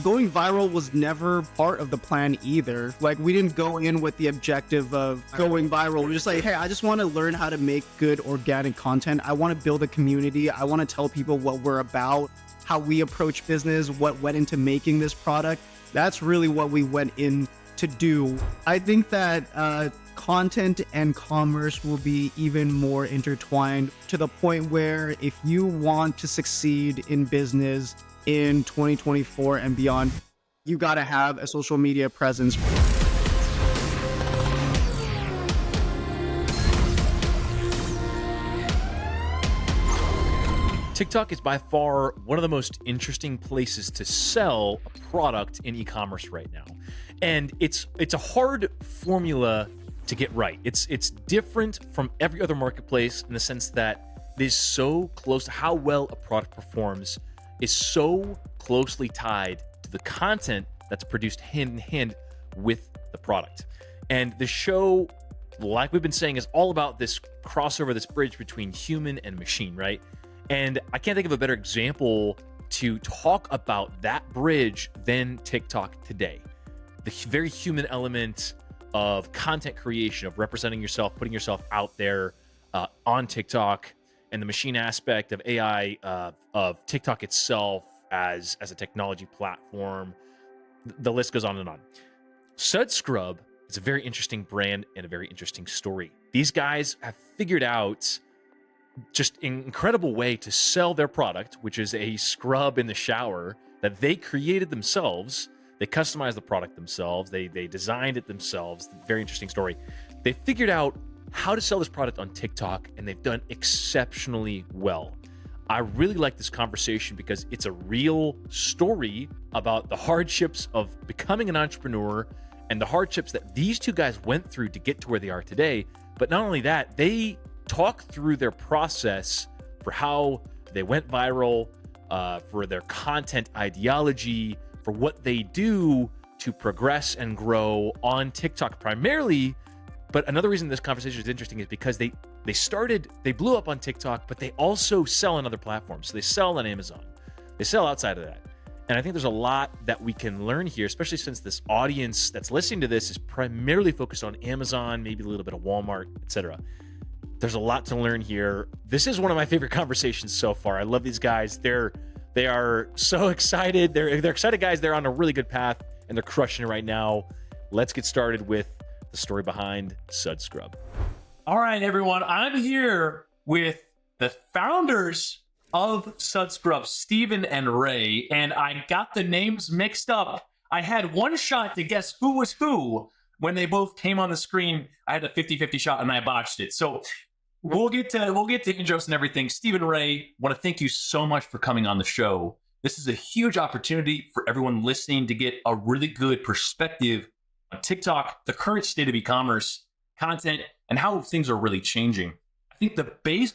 going viral was never part of the plan either. Like, we didn't go in with the objective of going viral. We're just like, hey, I just want to learn how to make good organic content. I want to build a community. I want to tell people what we're about, how we approach business, what went into making this product. That's really what we went in to do. I think that content and commerce will be even more intertwined, to the point where if you want to succeed in business in 2024 and beyond, you got to have a social media presence. TikTok is by far one of the most interesting places to sell a product in e-commerce right now. And it's a hard formula to get right. It's different from every other marketplace in the sense that it is so close to how well a product performs is so closely tied to the content that's produced hand in hand with the product. And the show, like we've been saying, is all about this crossover, this bridge between human and machine, right? And I can't think of a better example to talk about that bridge than TikTok today. The very human element of content creation, of representing yourself, putting yourself out there on TikTok, and the machine aspect of AI, of TikTok itself as a technology platform. The list goes on and on. Sudscrub is a very interesting brand and a very interesting story. These guys have figured out just an incredible way to sell their product, which is a scrub in the shower that they created themselves. They customized the product themselves. They designed it themselves. Very interesting story. They figured out how to sell this product on TikTok, and they've done exceptionally well. I really like this conversation because it's a real story about the hardships of becoming an entrepreneur and the hardships that these two guys went through to get to where they are today. But not only that, they talk through their process for how they went viral, for their content ideology, for what they do to progress and grow on TikTok primarily. But another reason this conversation is interesting is because they blew up on TikTok, but they also sell on other platforms. So they sell on Amazon. They sell outside of that. And I think there's a lot that we can learn here, especially since this audience that's listening to this is primarily focused on Amazon, maybe a little bit of Walmart, etc. There's a lot to learn here. This is one of my favorite conversations so far. I love these guys. They are so excited. They're excited guys. They're on a really good path and they're crushing it right now. Let's get started with the story behind Sudscrub. All right, everyone. I'm here with the founders of Sudscrub, Stephen and Ray, and I got the names mixed up. I had one shot to guess who was who. When they both came on the screen, I had a 50-50 shot and I botched it. So we'll get to intros and everything. Stephen, Ray, want to thank you so much for coming on the show. This is a huge opportunity for everyone listening to get a really good perspective on TikTok, the current state of e-commerce, content, and how things are really changing. I think the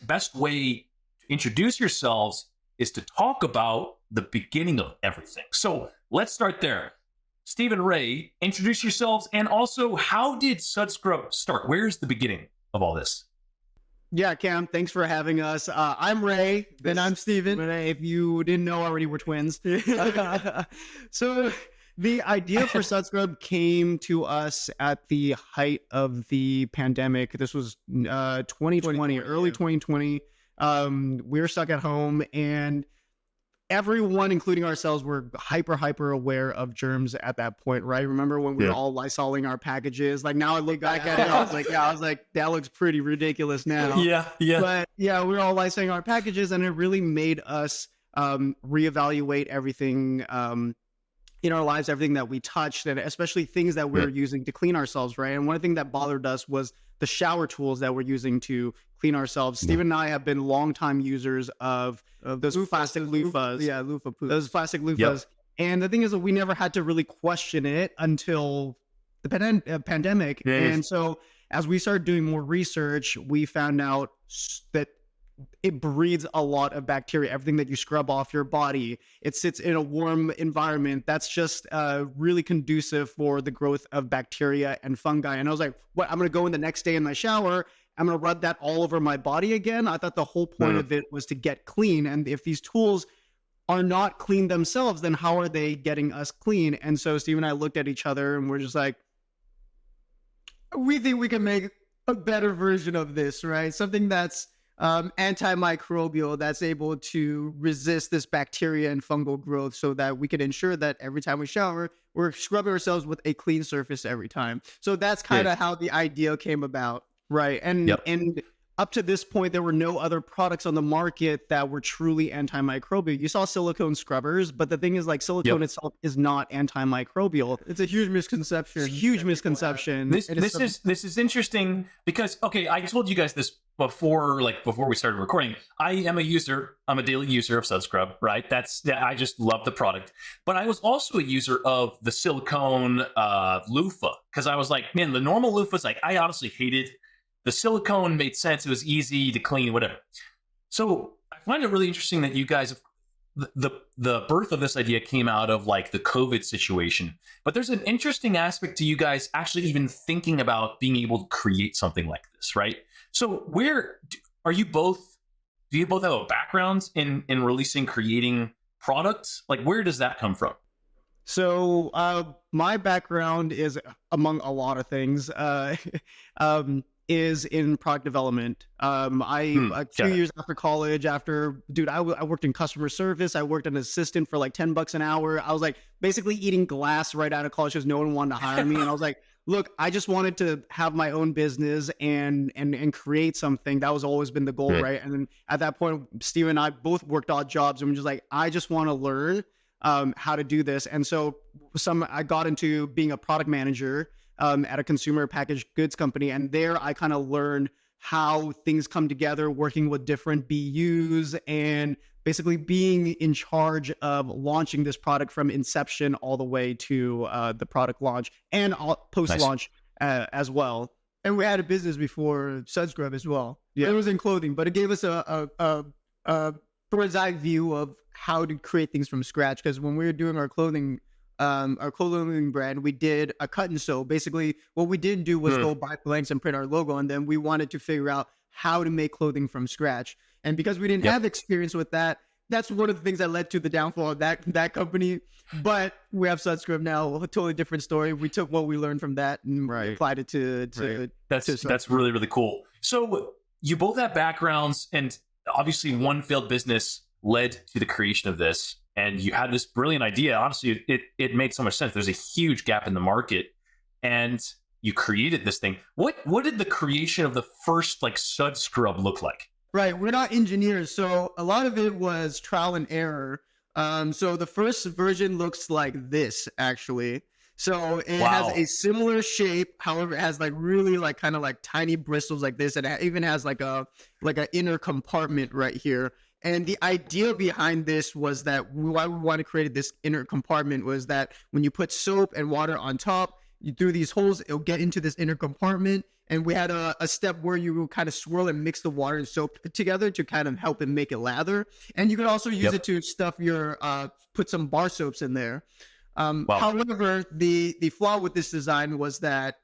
best way to introduce yourselves is to talk about the beginning of everything. So let's start there. Steve and Ray, introduce yourselves, and also, how did Sudscrub start? Where's the beginning of all this? Yeah, Cam, thanks for having us. I'm Ray, and I'm Steven. If you didn't know already, we're twins. So the idea for Sudscrub came to us at the height of the pandemic. This was 2020, early 2020. We were stuck at home, and everyone, including ourselves, were hyper aware of germs at that point, right? Remember when we were all Lysoling our packages? Like, now I look back at it, I was like, that looks pretty ridiculous now. Yeah. But yeah, we were all Lysoling our packages, and it really made us reevaluate everything in our lives, everything that we touched, and especially things that we're using to clean ourselves, right? And one thing that bothered us was the shower tools that we're using to clean ourselves. Steven and I have been longtime users of those plastic loofahs. Those plastic loofahs. Yep. And the thing is that we never had to really question it until the pandemic. And so as we started doing more research, we found out that it breeds a lot of bacteria. Everything that you scrub off your body, it sits in a warm environment. That's just really conducive for the growth of bacteria and fungi. And I was like, what? I'm going to go in the next day in my shower, I'm going to rub that all over my body again? I thought the whole point of it was to get clean. And if these tools are not clean themselves, then how are they getting us clean? And so Steve and I looked at each other and we're just like, we think we can make a better version of this, right? Something that's antimicrobial, that's able to resist this bacteria and fungal growth, so that we can ensure that every time we shower, we're scrubbing ourselves with a clean surface every time. So that's kind of how the idea came about, right? And up to this point, there were no other products on the market that were truly antimicrobial. You saw silicone scrubbers, but the thing is, like, silicone itself is not antimicrobial. It's a huge misconception. It's a huge misconception. This is interesting because, okay, I told you guys this before we started recording. I am a user. I'm a daily user of Sudscrub, right? I just love the product. But I was also a user of the silicone loofah, because I was like, man, the normal loofahs, like, I honestly hated. The silicone made sense. It was easy to clean, whatever. So I find it really interesting that you guys have, the birth of this idea came out of like the COVID situation. But there's an interesting aspect to you guys actually even thinking about being able to create something like this, right? So do you both have a background in releasing, creating products? Like, where does that come from? So my background is, among a lot of things, is in product development. A few years after college, I worked in customer service. I worked as an assistant for like $10 an hour. I was like basically eating glass right out of college because no one wanted to hire me. And I was like, look, I just wanted to have my own business and create something. That was always been the goal, right? And then at that point, Steve and I both worked odd jobs, and we're just like, I just want to learn how to do this. And so I got into being a product manager at a consumer packaged goods company. And there I kind of learned how things come together, working with different BUs and basically being in charge of launching this product from inception all the way to the product launch and post-launch as well. And we had a business before Sudscrub as well. Yeah. It was in clothing, but it gave us a bird's eye view of how to create things from scratch. Because when we were doing our clothing brand, we did a cut and sew. Basically, what we didn't do was go buy blanks and print our logo, and then we wanted to figure out how to make clothing from scratch. And because we didn't have experience with that, that's one of the things that led to the downfall of that company. But we have Sudscrub now, a totally different story. We took what we learned from that and applied it to that's really, really cool. So you both have backgrounds, and obviously one failed business led to the creation of this. And you had this brilliant idea. Honestly, it made so much sense. There's a huge gap in the market, and you created this thing. What did the creation of the first like Sudscrub look like? Right, we're not engineers, so a lot of it was trial and error. So the first version looks like this, actually. So it has a similar shape. However, it has like really like kind of like tiny bristles like this, and it even has like an inner compartment right here. And the idea behind this was that why we wanted to create this inner compartment was that when you put soap and water on top, you through these holes, it'll get into this inner compartment. And we had a step where you kind of swirl and mix the water and soap together to kind of help it make it lather. And you could also use it to stuff your, put some bar soaps in there. However, the flaw with this design was that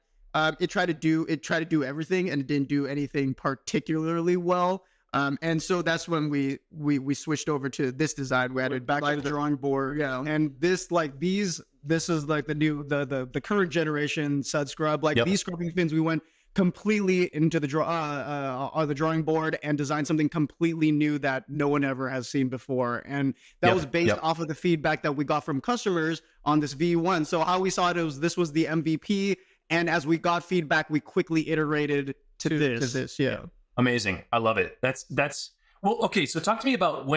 it tried to do everything, and it didn't do anything particularly well. And so that's when we switched over to this design. We added back to the drawing board. Yeah. And this is like the new, the current generation Sudscrub. Like these scrubbing fins, we went completely into the drawing board and designed something completely new that no one ever has seen before. And that was based off of the feedback that we got from customers on this V1. So how we saw it was this was the MVP. And as we got feedback, we quickly iterated to this. Yeah. Amazing. I love it. That's well, okay. So talk to me about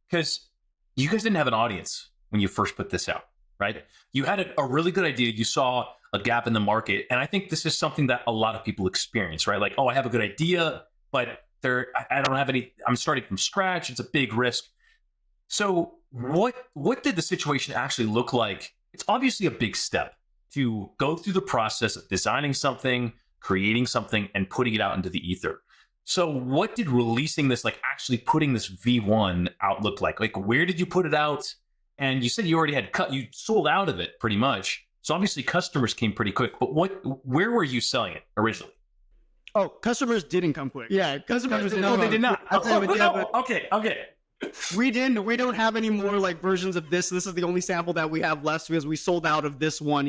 because you guys didn't have an audience when you first put this out, right? You had a really good idea. You saw a gap in the market. And I think this is something that a lot of people experience, right? Like, oh, I have a good idea, but I don't have any, I'm starting from scratch. It's a big risk. So what did the situation actually look like? It's obviously a big step to go through the process of designing something, creating something, and putting it out into the ether. So what did releasing this, like actually putting this V1 out look like? Like, where did you put it out? And you said you already had you sold out of it pretty much. So obviously customers came pretty quick, but where were you selling it originally? Oh, customers didn't come quick. Yeah, customers didn't. No, they did not. Okay. We don't have any more like versions of this. This is the only sample that we have left because we sold out of this one.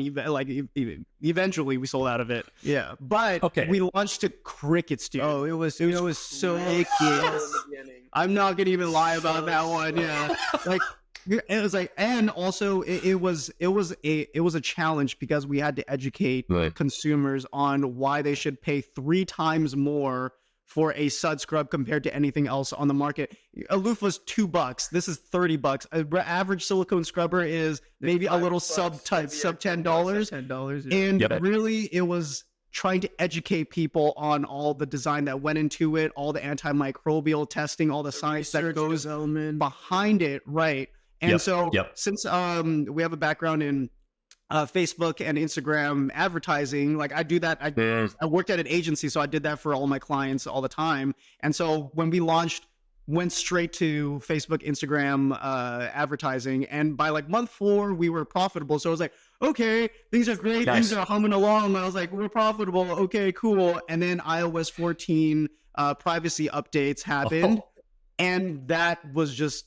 Eventually we sold out of it. Yeah. But Okay. we launched to crickets, dude. Oh, it was so Crickets. I'm not gonna even lie about that one. Yeah. Like it was like, and also it was a challenge because we had to educate consumers on why they should pay 3 times more for a sud scrub compared to anything else on the market. A loofah's $2. This is $30. An average silicone scrubber is maybe a little sub $10. $10. Yeah. And really, it was trying to educate people on all the design that went into it, all the antimicrobial testing, all the science that goes behind it, right? And since we have a background in Facebook and Instagram advertising, like I do that. I worked at an agency, so I did that for all my clients all the time. And so when we launched, went straight to Facebook, Instagram advertising, and by like month 4, we were profitable. So I was like, okay, things are great, things are humming along. I was like, we're profitable, okay, cool. And then iOS 14 privacy updates happened, and that was just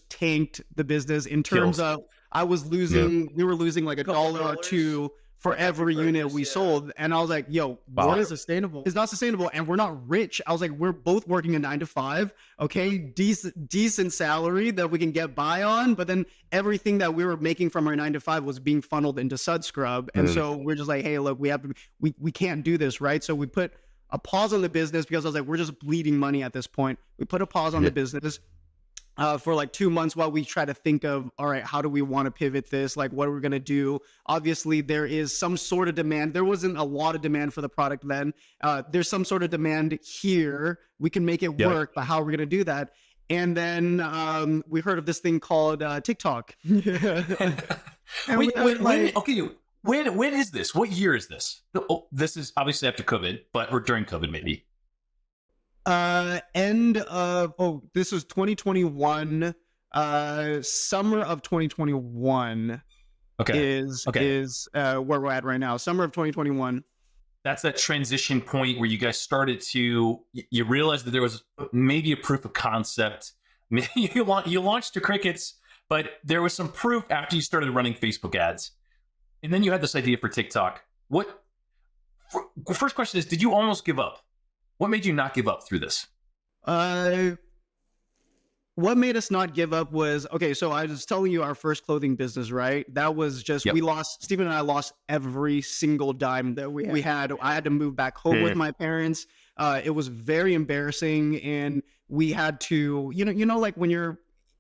tanked the business in terms of. We were losing like $1 or $2 for every unit we sold. And I was like, yo, what is sustainable? It's not sustainable. And we're not rich. I was like, we're both working a 9 to 5. Okay. Decent salary that we can get by on. But then everything that we were making from our 9 to 5 was being funneled into Sudscrub. And so we're just like, hey, look, we can't do this. Right. So we put a pause on the business because I was like, we're just bleeding money at this point. We put a pause on the business. For like 2 months while we try to think of, all right, how do we want to pivot this? Like, what are we going to do? Obviously, there is some sort of demand. There wasn't a lot of demand for the product then. There's some sort of demand here. We can make it work, but how are we going to do that? And then we heard of this thing called TikTok. When is this? What year is this? Oh, this is obviously after COVID, or during COVID maybe. This was 2021, summer of 2021 is where we're at right now. Summer of 2021. That's that transition point where you guys started to, you realized that there was maybe a proof of concept. You launched to crickets, but there was some proof after you started running Facebook ads. And then you had this idea for TikTok. First question is, did you almost give up? What made you not give up through this? What made us not give up was, okay, so I was telling you our first clothing business, right? That was just, Steven and I lost every single dime that we had. I had to move back home with my parents. It was very embarrassing. And we had to, like when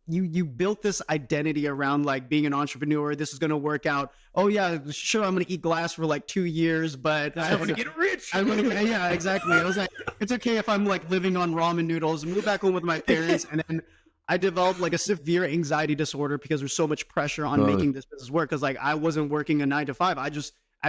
you built this identity around like being an entrepreneur, this is going to work out. Oh yeah, sure, I'm going to eat glass for like 2 years, but I want to get rich. Yeah, exactly. I was like, it's okay if I'm like living on ramen noodles, move back home with my parents. And then I developed like a severe anxiety disorder because there's so much pressure on making this business work. Cause like I wasn't working a 9 to 5. I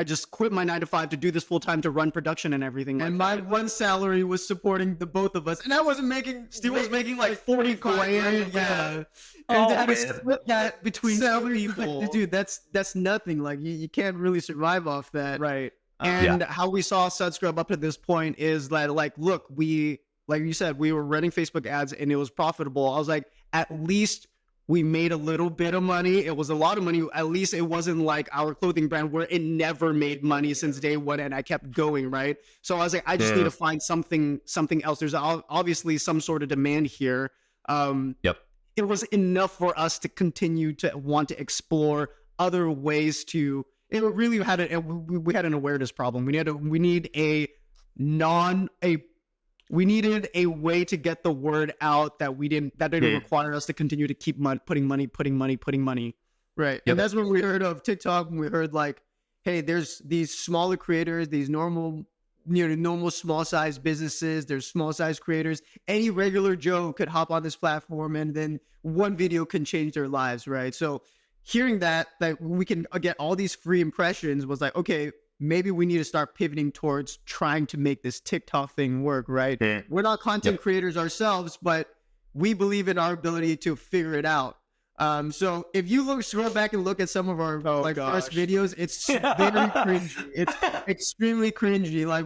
just quit my 9 to 5 to do this full time, to run production and everything. And my one salary was supporting the both of us, and I wasn't making. Steve was making like 40 grand. Yeah, and I had to split that between 7 people. Dude, that's nothing. Like you can't really survive off that, right? And how we saw Sudscrub up to this point is that, like, look, like you said, we were running Facebook ads and it was profitable. I was like, at least we made a little bit of money. It was a lot of money. At least it wasn't like our clothing brand where it never made money since day one, and I kept going, right? So I was like, I just need to find something else. There's obviously some sort of demand here. It was enough for us to continue to want to explore other ways to. It really we had an awareness problem. We needed a way to get the word out that didn't require us to continue to keep putting money. Right. And that's when we heard of TikTok, and we heard like, hey, there's these smaller creators, these normal small size businesses, there's small size creators. Any regular Joe could hop on this platform and then one video can change their lives, right? So hearing that we can get all these free impressions was like, okay, maybe we need to start pivoting towards trying to make this TikTok thing work, right? We're not content creators ourselves, but we believe in our ability to figure it out. So if you scroll back and look at some of our first videos, it's very cringy. It's extremely cringy. Like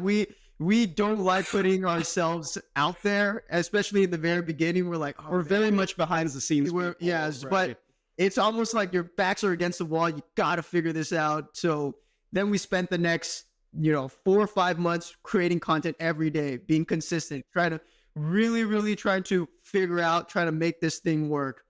we don't like putting ourselves out there, especially in the very beginning. We're like, oh, We're very much behind the scenes. yes, right. but it's almost like your backs are against the wall. You got to figure this out. So then we spent the next, 4 or 5 months creating content every day, being consistent, trying to really trying to figure out, trying to make this thing work.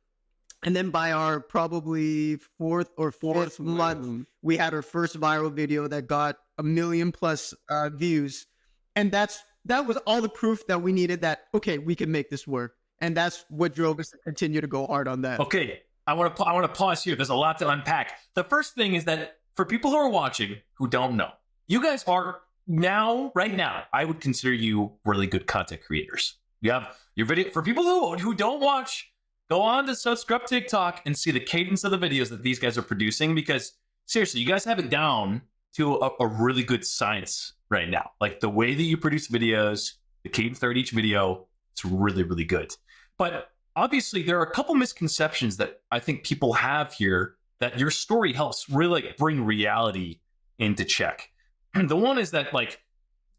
And then by our probably fourth or fifth month, we had our first viral video that got 1 million plus views. And that was all the proof that we needed that, okay, we can make this work. And that's what drove us to continue to go hard on that. Okay, I want to pause here. There's a lot to unpack. The first thing is that for people who are watching who don't know, you guys are right now, I would consider you really good content creators. You have your video. For people who don't watch, go on to Sudscrub TikTok and see the cadence of the videos that these guys are producing, because seriously, you guys have it down to a really good science right now. Like the way that you produce videos, the cadence throughout each video, it's really, really good. But obviously, there are a couple misconceptions that I think people have here that your story helps really like bring reality into check. And the one is that like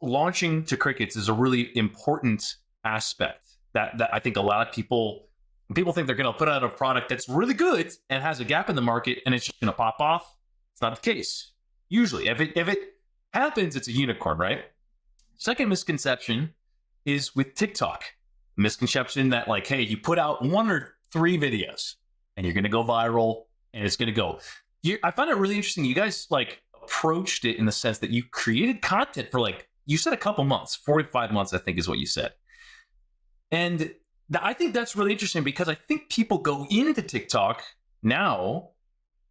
launching to crickets is a really important aspect that I think a lot of people think they're going to put out a product that's really good and has a gap in the market and it's just going to pop off. It's not the case. Usually, if it happens, it's a unicorn, right? Second misconception is with TikTok. Misconception that like, hey, you put out 1 or 3 videos and you're going to go viral and it's going to go. I find it really interesting. You guys like approached it in the sense that you created content for like, you said a couple months, 4 to 5 months, I think is what you said. And I think that's really interesting because I think people go into TikTok now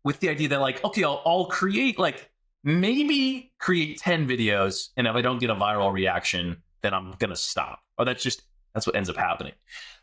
with the idea that like, okay, I'll create like maybe create 10 videos. And if I don't get a viral reaction, then I'm going to stop. Or that's what ends up happening.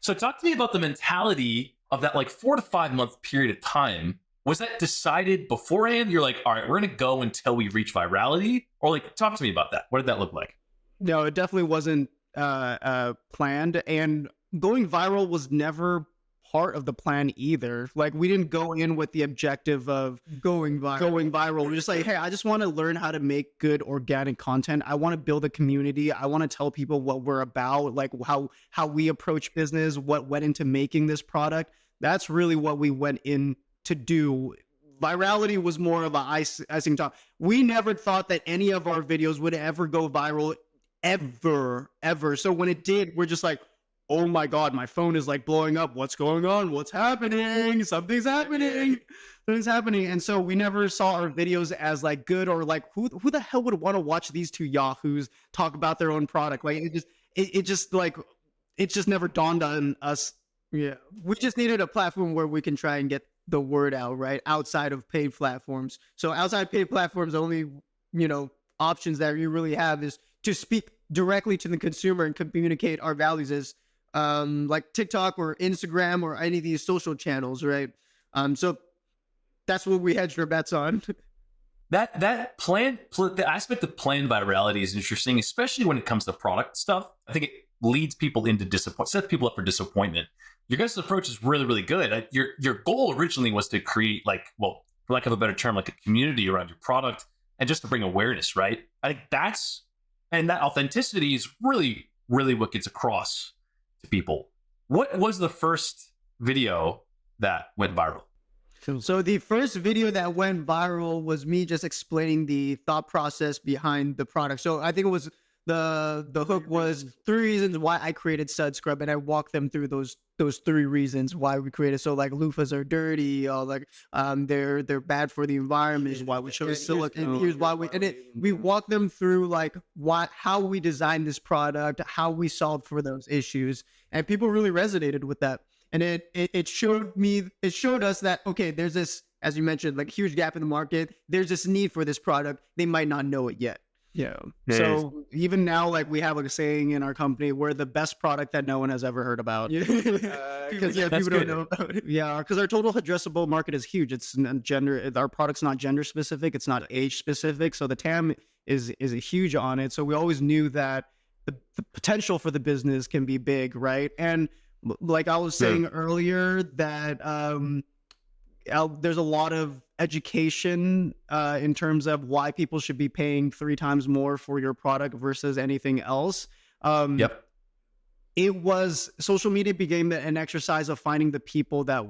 So talk to me about the mentality of that like 4 to 5 month period of time. Was that decided beforehand? You're like, all right, we're going to go until we reach virality? Or like, talk to me about that. What did that look like? No, it definitely wasn't planned. And going viral was never part of the plan either. Like we didn't go in with the objective of going viral. We're just like, hey, I just want to learn how to make good organic content. I want to build a community. I want to tell people what we're about, like how we approach business, what went into making this product. That's really what we went in to do. Virality was more of a icing top. We never thought that any of our videos would ever go viral, ever. So when it did, we're just like, oh my God, my phone is like blowing up. What's going on? What's happening? Something's happening. And so we never saw our videos as like good or like who the hell would want to watch these two yahoos talk about their own product? Like it just never dawned on us. Yeah, we just needed a platform where we can try and get the word out, right? Outside of paid platforms. So outside paid platforms, the only, options that you really have is to speak directly to the consumer and communicate our values as like TikTok or Instagram or any of these social channels, right? So that's what we hedged our bets on. The aspect of planned virality is interesting, especially when it comes to product stuff. I think it leads people into sets people up for disappointment. Your guys' approach is really, really good. Your goal originally was to create like, well, for lack of a better term, like a community around your product and just to bring awareness, right? I think that authenticity is really, really what gets across to people. What was the first video that went viral? So the first video that went viral was me just explaining the thought process behind the product. So I think it was the hook was 3 reasons why I created Sudscrub, and I walked them through those 3 reasons why we created. So like loofahs are dirty, or like they're bad for the environment. Here's why we chose silicone. Here's why we walk them through like how we designed this product, how we solved for those issues, and people really resonated with that. And it showed us that, okay, there's this, as you mentioned, like huge gap in the market. There's this need for this product. They might not know it yet. Yeah. So even now, like we have like a saying in our company, we're the best product that no one has ever heard about. Because people don't know about it. Yeah, because our total addressable market is huge. It's gender. Our product's not gender specific. It's not age specific. So the TAM is a huge on it. So we always knew that the potential for the business can be big, right? And like I was saying earlier, that there's a lot of education in terms of why people should be paying 3 times more for your product versus anything else. Yep. It was social media became an exercise of finding the people that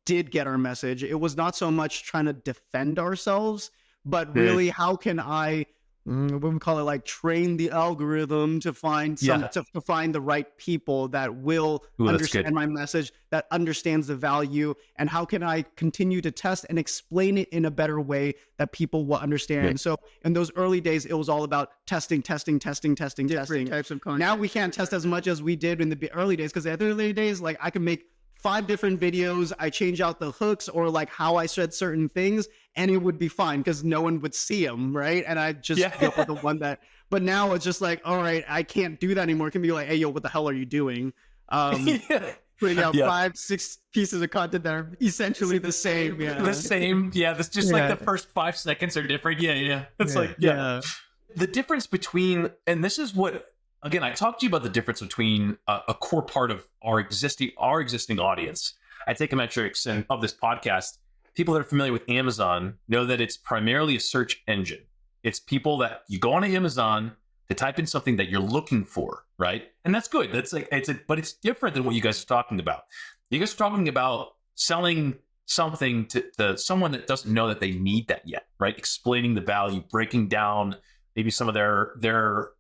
did get our message. It was not so much trying to defend ourselves, but really how can I what we call it, like train the algorithm to find to find the right people that will understand my message, that understands the value, and how can I continue to test and explain it in a better way that people will understand. So in those early days, it was all about testing types of content. Now we can't test as much as we did in the early days, because in the early days, like I can make 5 different videos, I change out the hooks or like how I said certain things, and it would be fine because no one would see them, right? And I just go with the one that, but now it's just like, all right, I can't do that anymore. It can be like, hey, yo, what the hell are you doing? Putting out 5, 6 pieces of content that are essentially the same. The same. Yeah. That's just like the first 5 seconds are different. It's like, the difference between, and this is what, again, I talked to you about the difference between a core part of our existing audience. I take a metrics and of this podcast. People that are familiar with Amazon know that it's primarily a search engine. It's people that you go on Amazon to type in something that you're looking for, right? And that's good. That's like but it's different than what you guys are talking about. You guys are talking about selling something to someone that doesn't know that they need that yet, right? Explaining the value, breaking down maybe some of their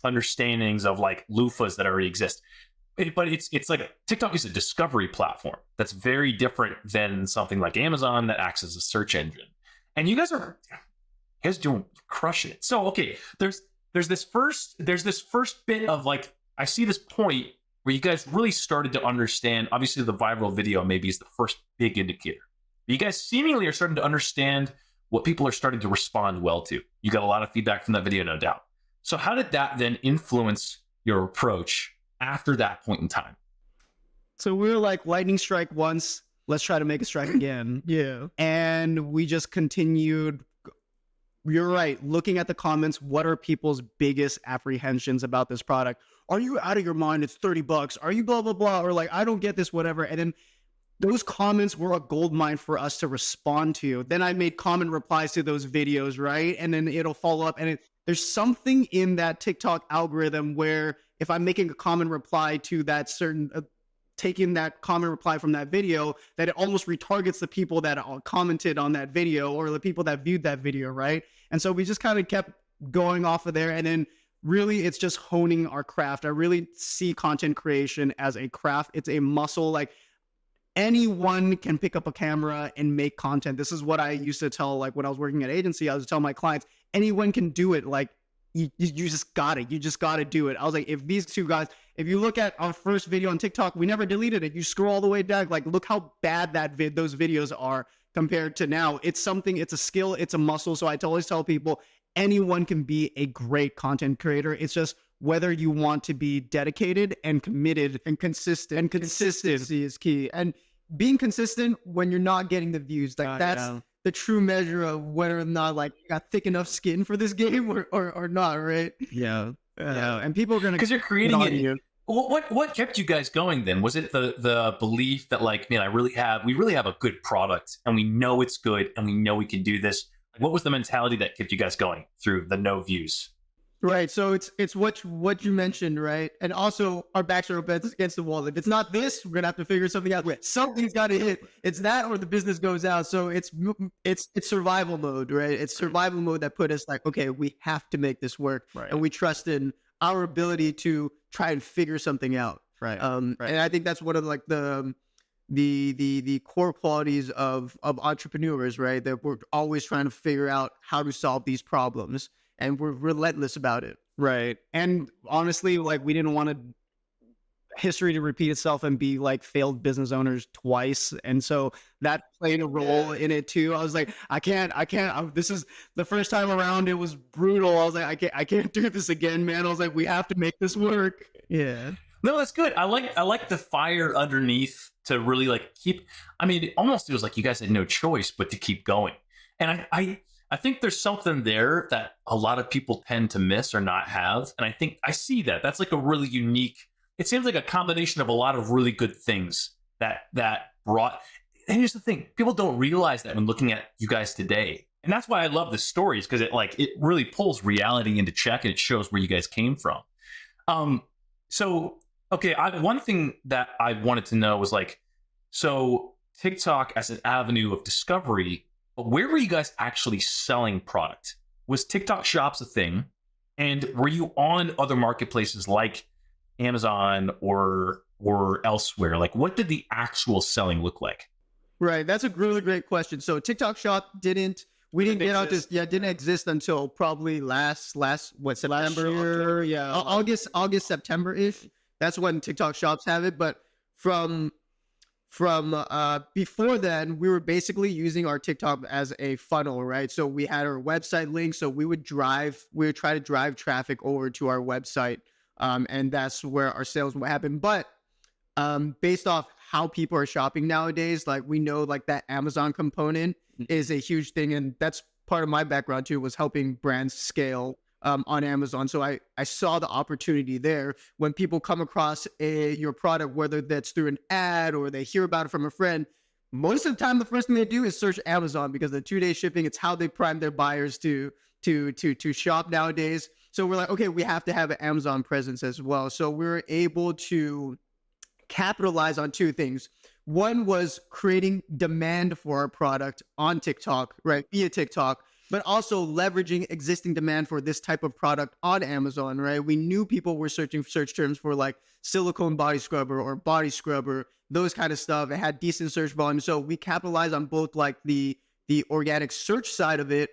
understandings of like loofahs that already exist. But it's like TikTok is a discovery platform that's very different than something like Amazon that acts as a search engine. And you guys doing crushing it. So okay, there's this first bit of like, I see this point where you guys really started to understand. Obviously, the viral video maybe is the first big indicator. But you guys seemingly are starting to understand what people are starting to respond well to. You got a lot of feedback from that video, no doubt. So how did that then influence your approach after that point in time? So we were like, lightning strike once, let's try to make it strike again. And we just continued. You're right. Looking at the comments, what are people's biggest apprehensions about this product? Are you out of your mind? It's $30. Are you blah, blah, blah? Or like, I don't get this, whatever. And then those comments were a gold mine for us to respond to. Then I made comment replies to those videos, right? And then it'll follow up. And there's something in that TikTok algorithm where if I'm making a comment reply to that certain, taking that comment reply from that video, that it almost retargets the people that commented on that video or the people that viewed that video, right? And so we just kind of kept going off of there. And then really it's just honing our craft. I really see content creation as a craft. It's a muscle. Like anyone can pick up a camera and make content. This is what I used to tell, like when I was working at agency, I was telling my clients, anyone can do it. Like you just got it. You just got to do it. I was like, if these two guys, if you look at our first video on TikTok, we never deleted it. You scroll all the way down, like look how bad those videos are compared to now. It's something, it's a skill, it's a muscle. So I always tell people, anyone can be a great content creator. It's just whether you want to be dedicated and committed and consistent. And consistency is key. And being consistent when you're not getting the views, like that's the true measure of whether or not like you got thick enough skin for this game or not, right? And people are gonna, because you're creating it. What kept you guys going then? Was it the belief that like, man, we really have a good product and we know it's good and we know we can do this? What was the mentality that kept you guys going through the no views? Right. So it's what you mentioned, right? And also our backs are up against the wall. If it's not this, we're gonna have to figure something out. Something's got to hit. It's that or the business goes out. So it's survival mode, right? It's survival mode that put us like, okay, we have to make this work, right? And we trust in our ability to try and figure something out, right? And I think that's one of like the core qualities of entrepreneurs, right? That we're always trying to figure out how to solve these problems. And we're relentless about it. Right. And honestly, like we didn't want history to repeat itself and be like failed business owners twice. And so that played a role in it too. I was like, I can't, this is the first time around. It was brutal. I was like, I can't do this again, man. I was like, we have to make this work. Yeah. No, that's good. I like the fire underneath to really like keep, I mean, it almost feels like you guys had no choice but to keep going. And I think there's something there that a lot of people tend to miss or not have. And I think I see that. That's like a really unique, it seems like a combination of a lot of really good things that brought, here's the thing: people don't realize that when looking at you guys today, and that's why I love the stories, because it really pulls reality into check and it shows where you guys came from. So okay, one thing that I wanted to know was like, so TikTok as an avenue of discovery, but where were you guys actually selling product? Was TikTok Shops a thing? And were you on other marketplaces like Amazon or elsewhere? Like, what did the actual selling look like? Right. That's a really great question. So TikTok Shop didn't get out this, didn't exist until probably last September, year, yeah. August, September-ish. That's when TikTok Shops have it. But from before then, we were basically using our TikTok as a funnel, right? So we had our website link. So we would try to drive traffic over to our website. And that's where our sales would happen. But based off how people are shopping nowadays, like we know like that Amazon component is a huge thing. And that's part of my background too, was helping brands scale on Amazon. So I saw the opportunity there. When people come across your product, whether that's through an ad or they hear about it from a friend, most of the time the first thing they do is search Amazon, because the 2-day shipping, it's how they prime their buyers to shop nowadays. So we're like, okay, we have to have an Amazon presence as well. So we were able to capitalize on two things. One was creating demand for our product on TikTok, right, via TikTok, but also leveraging existing demand for this type of product on Amazon, right? We knew people were searching search terms for like silicone body scrubber or body scrubber, those kind of stuff. It had decent search volume. So we capitalized on both like the organic search side of it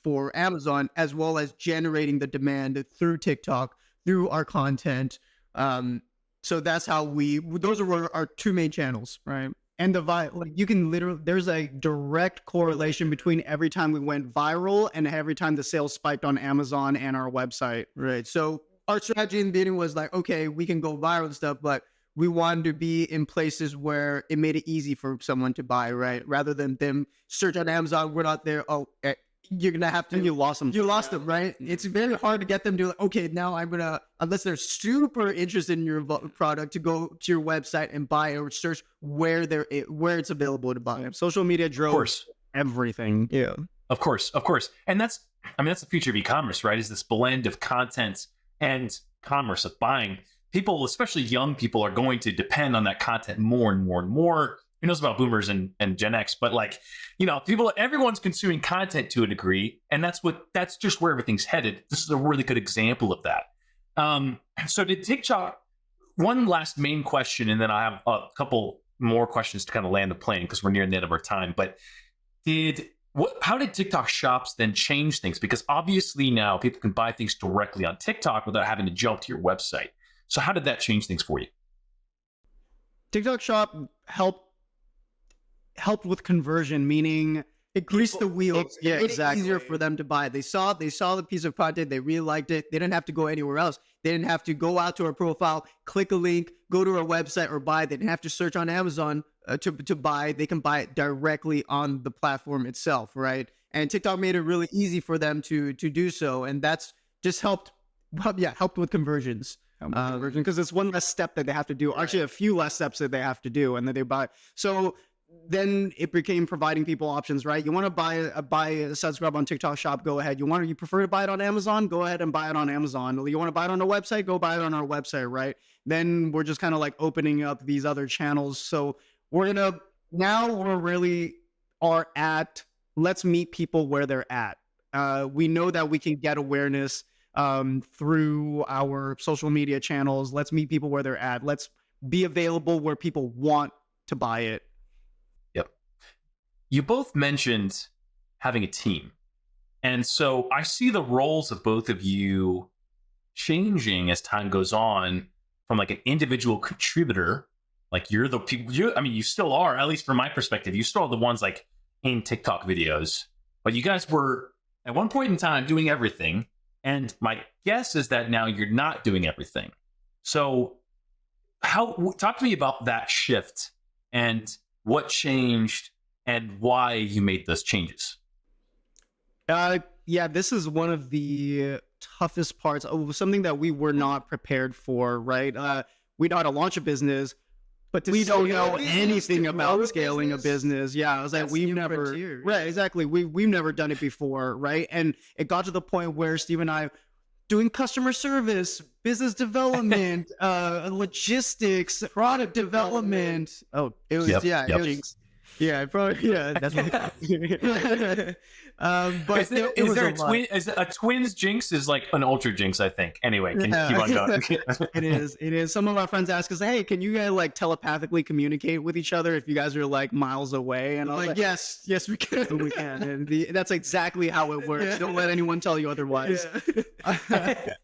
for Amazon, as well as generating the demand through TikTok, through our content. So that's how those are our two main channels, right? And like you can literally, there's a direct correlation between every time we went viral and every time the sales spiked on Amazon and our website. Right. So our strategy in the beginning was like, okay, we can go viral and stuff, but we wanted to be in places where it made it easy for someone to buy, right? Rather than them search on Amazon, we're not there. Oh, you're going to have to. And you lost them. You lost them, right? It's very hard to get them to, okay, now I'm going to, unless they're super interested in your product, to go to your website and buy or search where it's available to buy. Social media drove everything. Yeah. Of course. And that's the future of e-commerce, right? Is this blend of content and commerce, of buying. People, especially young people, are going to depend on that content more and more and more. Who knows about boomers and Gen X, but like, everyone's consuming content to a degree, and that's just where everything's headed. This is a really good example of that. So did TikTok, one last main question, and then I have a couple more questions to kind of land the plane because we're near the end of our time, but how did TikTok Shops then change things? Because obviously now people can buy things directly on TikTok without having to jump to your website. So how did that change things for you? TikTok Shop helped with conversion, meaning it greased the wheels. Yeah, exactly. Easier for them to buy. They saw the piece of content, they really liked it. They didn't have to go anywhere else. They didn't have to go out to our profile, click a link, go to our website or buy. They didn't have to search on Amazon to buy. They can buy it directly on the platform itself, right? And TikTok made it really easy for them to do so, and that's just helped with conversions. Because it's one less step that they have to do. Actually, a few less steps that they have to do, and then they buy. So then it became providing people options, right? You want to buy a Sud Scrub on TikTok Shop, go ahead. You prefer to buy it on Amazon? Go ahead and buy it on Amazon. You want to buy it on our website? Go buy it on our website, right? Then we're just kind of like opening up these other channels. So we're really are at, let's meet people where they're at. We know that we can get awareness through our social media channels. Let's meet people where they're at. Let's be available where people want to buy it. Yep. You both mentioned having a team. And so I see the roles of both of you changing as time goes on, from like an individual contributor. Like you're the people, you still are, at least from my perspective, you still are the ones like in TikTok videos, but you guys were at one point in time doing everything. And my guess is that now you're not doing everything. So talk to me about that shift and what changed and why you made those changes. This is one of the toughest parts of something that we were not prepared for, right? We know how to launch a business, But to we don't scale know a business, anything to about grow a scaling a business. Yeah, I was like, that's we've new never, frontier. right, exactly. We've never done it before, right? And it got to the point where Steve and I doing customer service, business development, logistics, product development. Oh, It was, Yep, yeah, yep. it was, yeah, probably, yeah. That's what. But Is there, it is was there a a lot. twin? Is a twins jinx is like an ultra jinx, I think. Anyway, can Yeah. keep on going. It is. It is. Some of our friends ask us, "Hey, can you guys like telepathically communicate with each other if you guys are like miles away?" And I was Like, like, yes, we can. "We can." And that's exactly how it works. Yeah. Don't let anyone tell you otherwise. Yeah.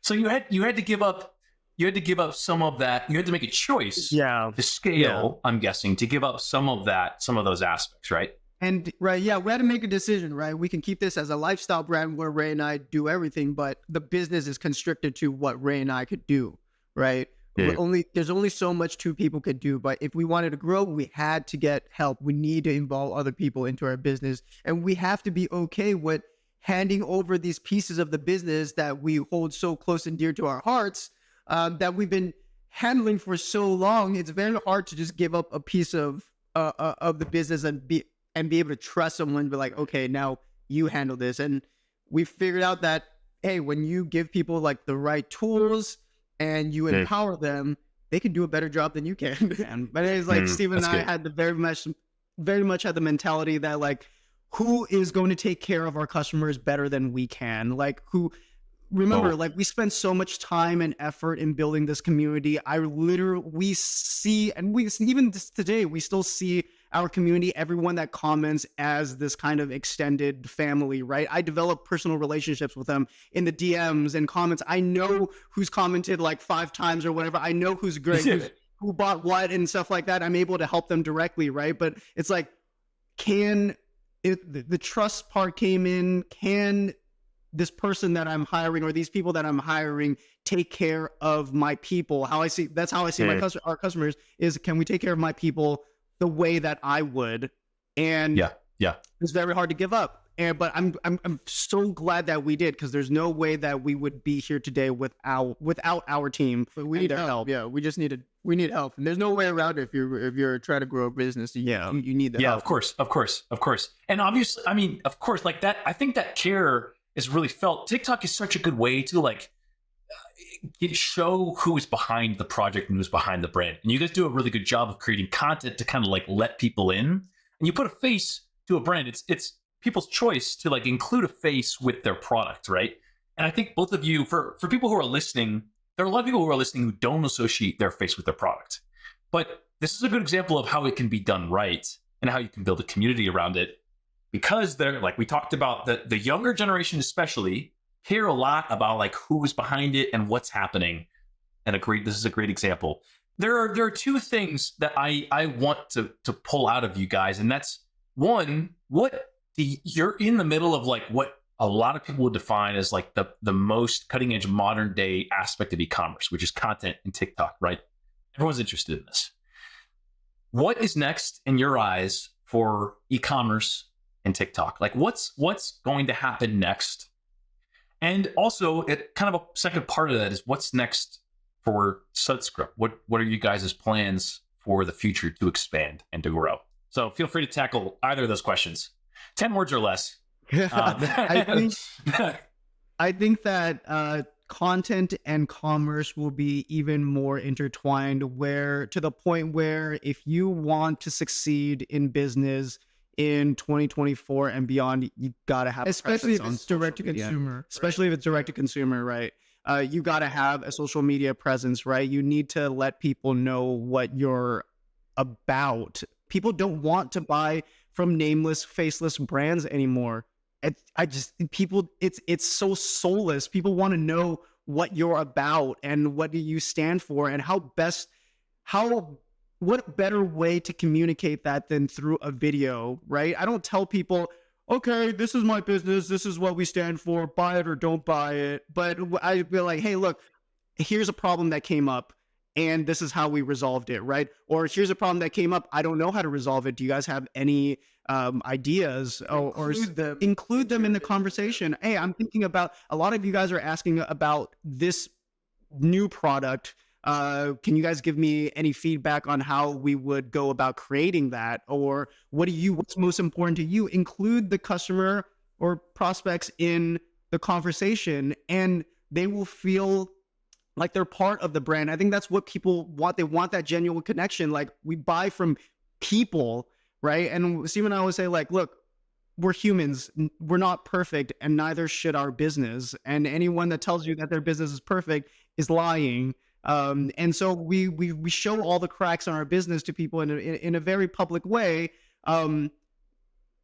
So you had to give up some of that. You had to make a choice Yeah. to scale. I'm guessing to give up some of those aspects, right? And Right, yeah, we had to make a decision, right? We can keep this as a lifestyle brand where Ray and I do everything, but the business is constricted to what Ray and I could do, right? Yeah. There's only so much two people could do, but if we wanted to grow, we had to get help. We need to involve other people into our business, and we have to be okay with handing over these pieces of the business that we hold so close and dear to our hearts, that we've been handling for so long. It's very hard to just give up a piece of the business and be able to trust someone, be like, okay, now you handle this. And we figured out that, hey, when you give people like the right tools and you empower them, they can do a better job than you can. and but it's like Steve and that's I good. had the very much had the mentality that like, who is going to take care of our customers better than we can? Like who? Remember, Oh. like we spend so much time and effort in building this community. We see, and we even today, we still see our community, everyone that comments as this kind of extended family, right? I develop personal relationships with them in the DMs and comments. I know who's commented like 5 times or whatever. I know who's great, who bought what and stuff like that. I'm able to help them directly, right? But it's like, the trust part came in, can this person that I'm hiring or these people that I'm hiring take care of my people? That's how I see our customers is, can we take care of my people the way that I would? And Yeah. it's very hard to give up. But I'm so glad that we did, because there's no way that we would be here today without our team. But we need their help. Yeah, we need help, and there's no way around it. If you're trying to grow a business, you need the Yeah, help. of course. And obviously, I mean, of course, like that. I think that care is really felt. TikTok is such a good way to like show who is behind the project and who's behind the brand. And you guys do a really good job of creating content to kind of like let people in. And you put a face to a brand. It's people's choice to like include a face with their product, right? And I think both of you, for people who are listening, there are a lot of people who are listening who don't associate their face with their product. But this is a good example of how it can be done right and how you can build a community around it. Because they're, like we talked about, the younger generation especially care a lot about like who's behind it and what's happening. And this is a great example. There are 2 things that I want to pull out of you guys, and that's one, you're in the middle of like what a lot of people would define as like the most cutting edge modern day aspect of e-commerce, which is content and TikTok, right? Everyone's interested in this. What is next in your eyes for e-commerce and TikTok? Like what's going to happen next? And also, it kind of a second part of that is what's next for Sudscrub? What are you guys' plans for the future to expand and to grow? So feel free to tackle either of those questions. 10 words or less. I think that content and commerce will be even more intertwined, where to the point where if you want to succeed in business in 2024 and beyond, you gotta have, Especially if presence it's on direct to social media. consumer. Especially if it's direct to consumer, right? You gotta have a social media presence, right? You need to let people know what you're about. People don't want to buy from nameless, faceless brands anymore. It's so soulless. People want to know what you're about and what do you stand for, and what better way to communicate that than through a video, right? I don't tell people, okay, this is my business, this is what we stand for, buy it or don't buy it. But I'd be like, hey, look, here's a problem that came up and this is how we resolved it, right? Or here's a problem that came up, I don't know how to resolve it. Do you guys have any ideas or include them in the conversation? Hey, I'm thinking about, a lot of you guys are asking about this new product. Can you guys give me any feedback on how we would go about creating that? Or what's most important to you? Include the customer or prospects in the conversation, and they will feel like they're part of the brand. I think that's what people want. They want that genuine connection. Like, we buy from people, right? And Steve and I always say, like, look, we're humans. We're not perfect, and neither should our business. And anyone that tells you that their business is perfect is lying. And so we show all the cracks in our business to people in a very public way,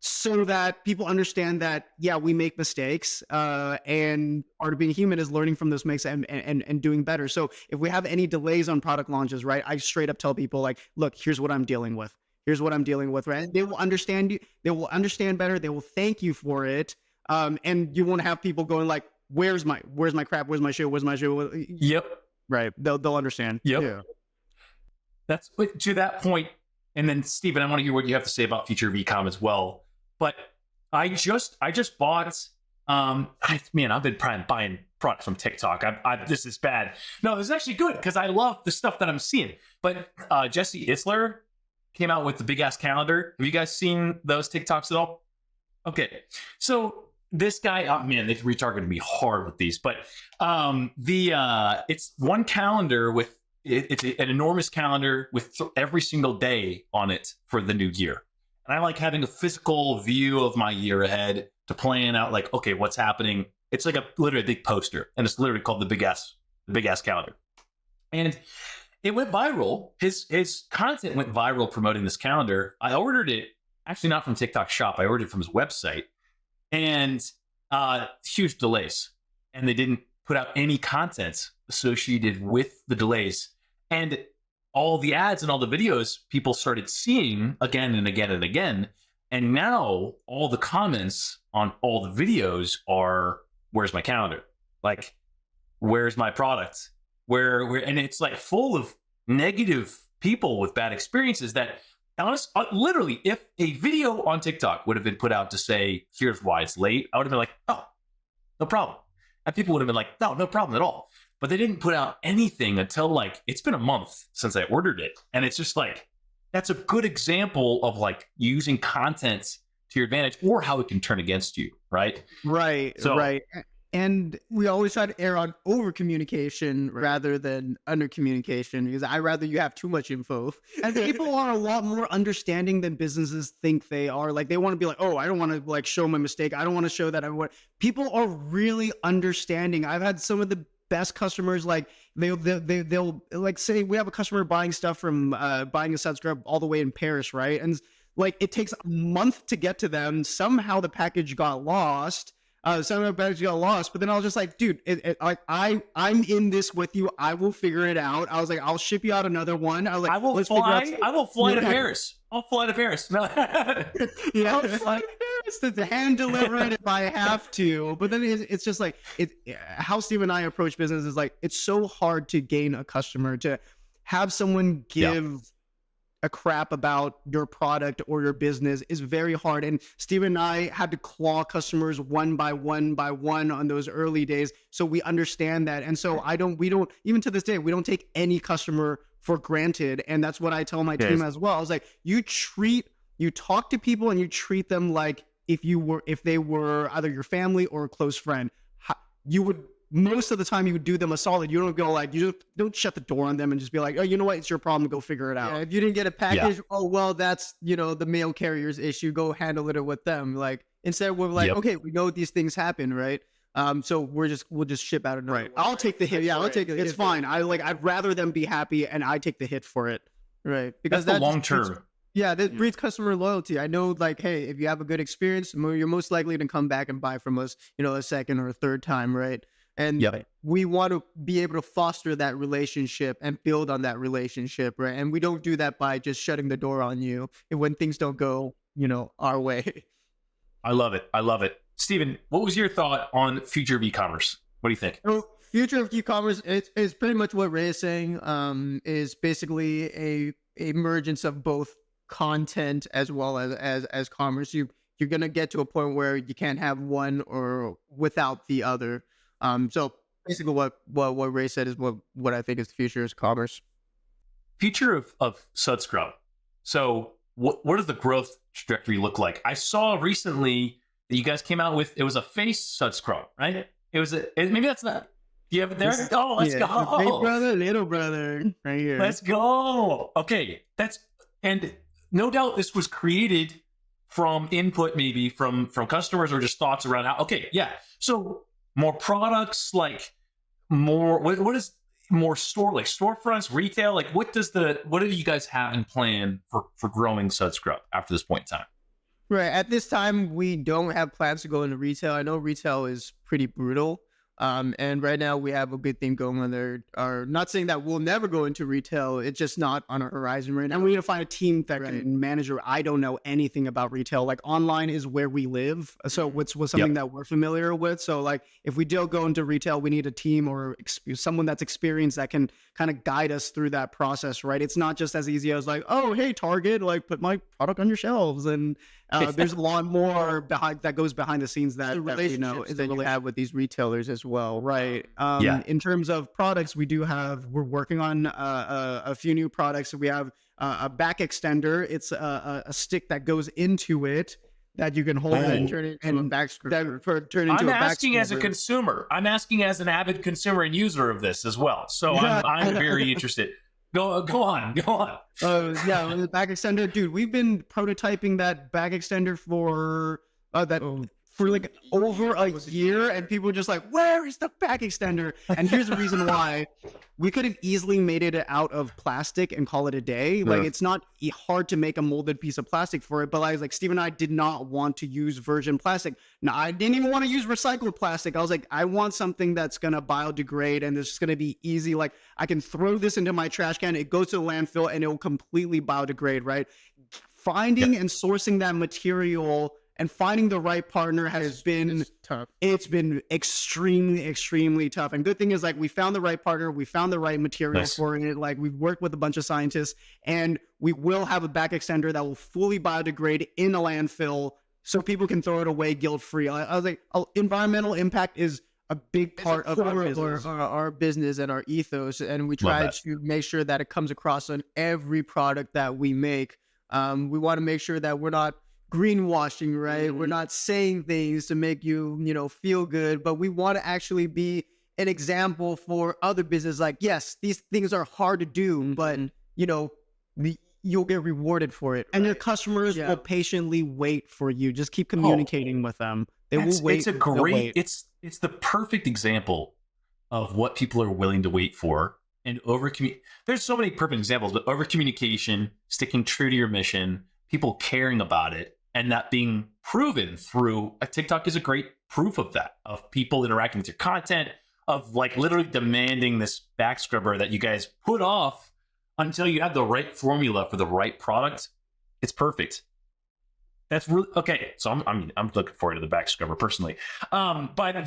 so that people understand that, yeah, we make mistakes, and part of being human is learning from those mistakes and doing better. So if we have any delays on product launches, right, I straight up tell people, like, look, here's what I'm dealing with. Here's what I'm dealing with, right? They will understand you. They will understand better. They will thank you for it. And you won't have people going like, where's my crap? Where's my shoe? Where's my shoe? Yep. Right. They'll understand. Yep. Yeah. That's to that point. And then Steven, I want to hear what you have to say about Future of Ecom as well. But I just bought, man, I've been buying products from TikTok. This is bad. No, this is actually good because I love the stuff that I'm seeing. But Jesse Isler came out with the big ass calendar. Have you guys seen those TikToks at all? Okay. So this guy, oh man, they retargeted me hard with these, but it's one calendar with, it's an enormous calendar with every single day on it for the new year. And I like having a physical view of my year ahead to plan out, like, okay, what's happening. It's like literally a big poster, and it's literally called the big ass calendar. And it went viral. His content went viral promoting this calendar. I ordered it, actually not from TikTok Shop. I ordered it from his website, and huge delays. And they didn't put out any content associated with the delays. And all the ads and all the videos people started seeing again and again and again. And now all the comments on all the videos are, where's my calendar? Like, where's my product? Where, and it's like full of negative people with bad experiences that, literally, if a video on TikTok would have been put out to say, here's why it's late, I would have been like, oh, no problem. And people would have been like, no problem at all. But they didn't put out anything until, like, it's been a month since I ordered it. And it's just like, that's a good example of like using content to your advantage or how it can turn against you, right? Right, So, right. And we always try to err on over communication rather than under communication, because I rather you have too much info. And people are a lot more understanding than businesses think they are. Like, they want to be like, oh, I don't want to like show my mistake. I don't want to show that I want. People are really understanding. I've had some of the best customers, like they'll like, say we have a customer buying stuff from buying a Sudscrub all the way in Paris, right? And like, it takes a month to get to them. Somehow the package got lost. Some of the package got lost, but then I was just like, dude, like, I'm in this with you. I will figure it out. I was like, I'll ship you out another one. I was like, I will fly to Paris. I'll fly to Paris. No. Yeah, I'll fly to Paris to hand deliver it if I have to. But then it's just like, how Steve and I approach business is like, it's so hard to gain a customer, to have someone give a crap about your product or your business is very hard. And Steve and I had to claw customers one by one on those early days. So we understand that. And so we don't, even to this day, we don't take any customer for granted. And that's what I tell my team as well. I was like, you talk to people and you treat them like if they were either your family or a close friend. You would, most of the time, you would do them a solid. You don't go like, you just don't shut the door on them and just be like, oh, you know what? It's your problem. Go figure it out. Yeah, if you didn't get a package, oh, well, that's, the mail carrier's issue. Go handle it with them. Like, instead we're like, okay, we know these things happen, right? So we'll just ship out another one. I'll take the hit. Yeah, I'll take it. It's fine. I'd rather them be happy and I take the hit for it. Right. Because that's the long term. Yeah, that breeds customer loyalty. I know, like, hey, if you have a good experience, you're most likely to come back and buy from us, a second or a third time, right? And we want to be able to foster that relationship and build on that relationship, right? And we don't do that by just shutting the door on you when things don't go, our way. I love it. I love it. Steven, what was your thought on Future of E-commerce? What do you think? So, Future of E-commerce is pretty much what Ray is saying. Is basically a emergence of both content as well as commerce. You're gonna get to a point where you can't have one or without the other. So basically what Ray said is what I think is the future is commerce. Future of Sudscrub. So what does the growth trajectory look like? I saw recently that you guys came out with, it was a face Sudscrub, right? It was maybe that's not. Do you have it there? Oh, let's go. Big brother, little brother, right here. Let's go. Okay, and no doubt this was created from input, maybe from customers or just thoughts around how. Okay, yeah. So more products, like more. What is more storefronts, retail? Like what do you guys have in plan for growing Sudscrub after this point in time? Right. At this time, we don't have plans to go into retail. I know retail is pretty brutal. And right now we have a big thing going on there. Not saying that we'll never go into retail. It's just not on our horizon right now. And we need to find a team that can manage it. I don't know anything about retail. Like online is where we live. So what's something that we're familiar with. So like if we do go into retail, we need a team or someone that's experienced that can kind of guide us through that process, right? It's not just as easy as like, oh, hey, Target, like put my product on your shelves. And there's a lot more that goes behind the scenes that we know that you have with these retailers as well, right? In terms of products, we're working on a few new products. So we have a back extender. It's a stick that goes into it that you can hold and turn it into a back scrubber. I'm asking as a consumer. I'm asking as an avid consumer and user of this as well. So I'm very interested. Go on. Yeah, the back extender, dude. We've been prototyping that back extender for like over a year, and people were just like, where is the back extender? And here's the reason why. We could have easily made it out of plastic and call it a day. Like it's not hard to make a molded piece of plastic for it, but I was like, Steve and I did not want to use virgin plastic. No, I didn't even want to use recycled plastic. I was like, I want something that's gonna biodegrade and it's just gonna be easy. Like I can throw this into my trash can, it goes to the landfill, and it will completely biodegrade, right? Finding and sourcing that material and finding the right partner has been tough. It's been extremely, extremely tough. And good thing is, like, we found the right partner, we found the right material for it. Like, we've worked with a bunch of scientists, and we will have a back extender that will fully biodegrade in a landfill, so people can throw it away guilt-free. I was like, environmental impact is a big part of our business and our ethos, and we try to make sure that it comes across on every product that we make. We want to make sure that we're not greenwashing, right? We're not saying things to make you, feel good, but we want to actually be an example for other business. Like, yes, these things are hard to do, but you'll get rewarded for it. And your customers will patiently wait for you. Just keep communicating with them. They will wait. It's the perfect example of what people are willing to wait for. And there's so many perfect examples, but over communication, sticking true to your mission, people caring about it, and that being proven through TikTok is a great proof of that, of people interacting with your content, of like literally demanding this back scrubber that you guys put off until you have the right formula for the right product. It's perfect. That's really okay. So I'm looking forward to the back scrubber personally. But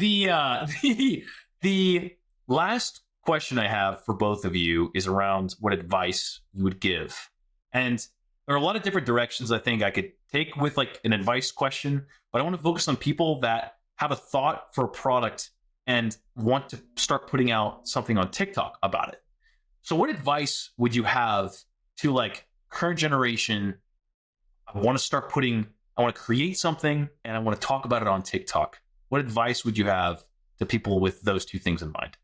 the last question I have for both of you is around what advice you would give. And there are a lot of different directions I think I could take with like an advice question, but I want to focus on people that have a thought for a product and want to start putting out something on TikTok about it. So what advice would you have to like current generation? I want to create something and I want to talk about it on TikTok. What advice would you have to people with those two things in mind?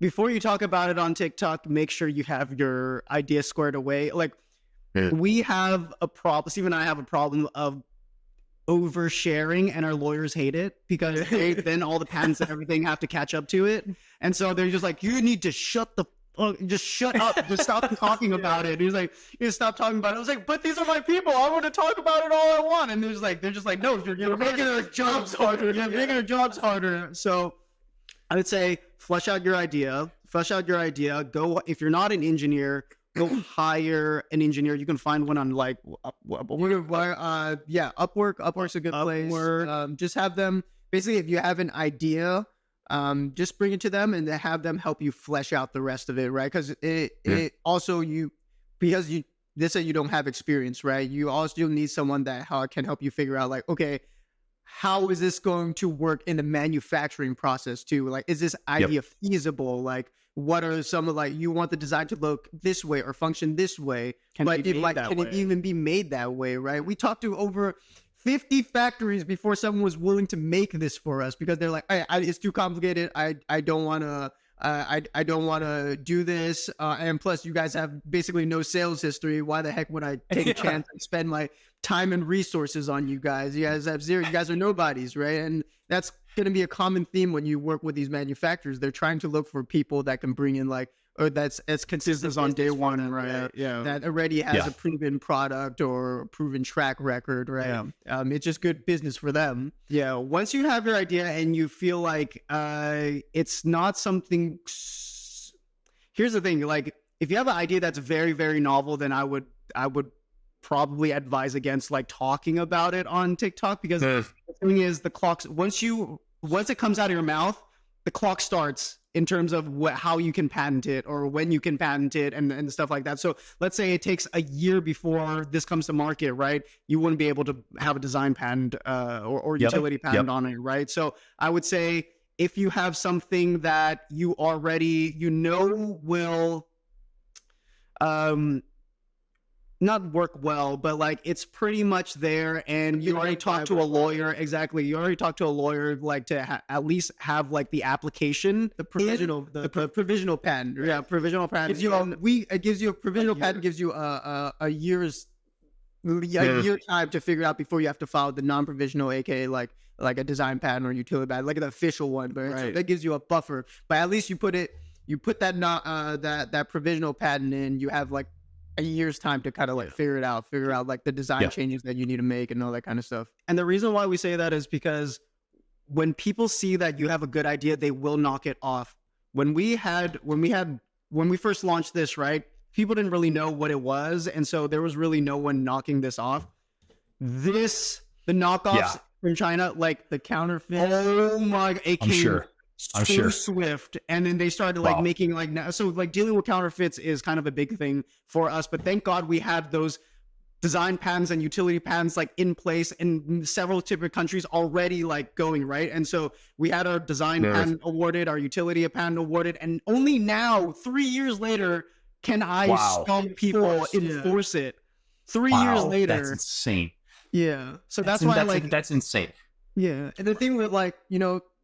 Before you talk about it on TikTok, make sure you have your idea squared away. Like, we have a problem. Steve and I have a problem of oversharing, and our lawyers hate it because then all the patents and everything have to catch up to it. And so they're just like, you need to shut up, just stop talking about it. And he's like, you stop talking about it. I was like, but these are my people. I want to talk about it all I want. And they're just like, no, you're making our jobs harder. You're making our jobs harder. So I would say, flesh out your idea. Go, if you're not an engineer, go hire an engineer. You can find one on like Upwork. Upwork's a good place. Just have them, basically, if you have an idea, just bring it to them and have them help you flesh out the rest of it, right? Because it also because you don't have experience, right? You also need someone that can help you figure out like, okay, how is this going to work in the manufacturing process too? Like, is this idea feasible? Like, what are some of, like, you want the design to look this way or function this way, Can but it be made that can it way? even be made that way, right? We talked to over 50 factories before someone was willing to make this for us, because they're like, it's too complicated. I don't want to. I don't want to do this. And plus, you guys have basically no sales history. Why the heck would I take a chance and spend my time and resources on you guys? You guys have zero. You guys are nobodies, right? And that's going to be a common theme when you work with these manufacturers. They're trying to look for people that can bring in, like, or that's as consistent on day business for one, them, right? Yeah. that already has a proven product or a proven track record, right? It's just good business for them. Yeah, once you have your idea and you feel like it's not something. Here's the thing: like, if you have an idea that's very, very novel, then I would probably advise against like talking about it on TikTok, because the thing is, the clock's once it comes out of your mouth, the clock starts in terms of how you can patent it or when you can patent it and stuff like that. So let's say it takes a year before this comes to market, right? You wouldn't be able to have a design patent or utility patent on it, right? So I would say if you have something that you already, will not work well, but like it's pretty much there, and you already talked to a lawyer. Exactly, you already talked to a lawyer, like to at least have like the application, The provisional patent. Right? yeah, provisional patent. Gives you it gives you a provisional patent, gives you a year time to figure out before you have to file the non-provisional, aka like a design patent or utility patent, like an official one. But that gives you a buffer. But at least you put that that provisional patent in. You have like a year's time to kind of like figure out like the design changes that you need to make and all that kind of stuff. And the reason why we say that is because when people see that you have a good idea, they will knock it off. When we first launched this, right, people didn't really know what it was, and so there was really no one knocking this off. The knockoffs from China, like the counterfeit. Oh my! It came so swift, and then they started like making like so like dealing with counterfeits is kind of a big thing for us. But thank God we had those design patents and utility patents like in place in several different countries already like going, right. And so we had our design patent awarded, our utility patent awarded, and only now 3 years later can I stop people enforce it. 3 years later. That's insane. Yeah. So that's insane. Yeah. And the thing with like,